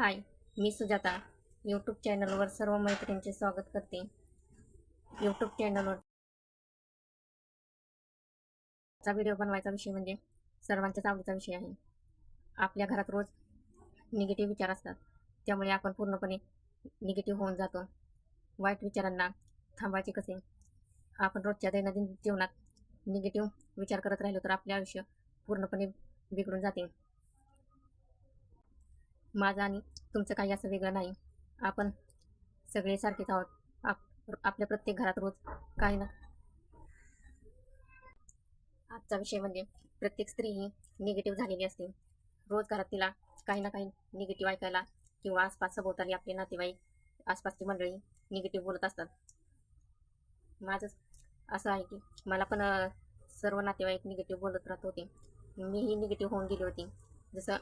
हाय, मी Sujata. YouTube चॅनलवर सर्व मैत्रिणींचे स्वागत करते. यूट्यूब चॅनलवरचा व्हिडिओ बनवायचा विषय म्हणजे सर्वांच्याच आवडीचा विषय आहे. आपल्या घरात रोज निगेटिव्ह विचार असतात, त्यामुळे आपण पूर्णपणे निगेटिव्ह होऊन जातो. वाईट विचारांना थांबवायचे कसे? आपण रोजच्या दैनंदिन जीवनात निगेटिव्ह विचार करत राहिलो तर आपले आयुष्य पूर्णपणे बिघडून जाते. माझं आणि तुमचं काही असं वेगळं नाही. आपण सगळे सारखेच आहोत. आपल्या प्रत्येक घरात रोज काही ना. आजचा विषय म्हणजे प्रत्येक स्त्री ही निगेटिव्ह झालेली असते. रोज घरात तिला काही ना काही निगेटिव्ह ऐकायला किंवा आसपास सभोवताली आपले नातेवाईक, आसपासची मंडळी निगेटिव्ह बोलत असतात. माझं असं आहे की मला पण सर्व नातेवाईक निगेटिव्ह बोलत राहत होते. मीही निगेटिव्ह होऊन गेली होती. जसं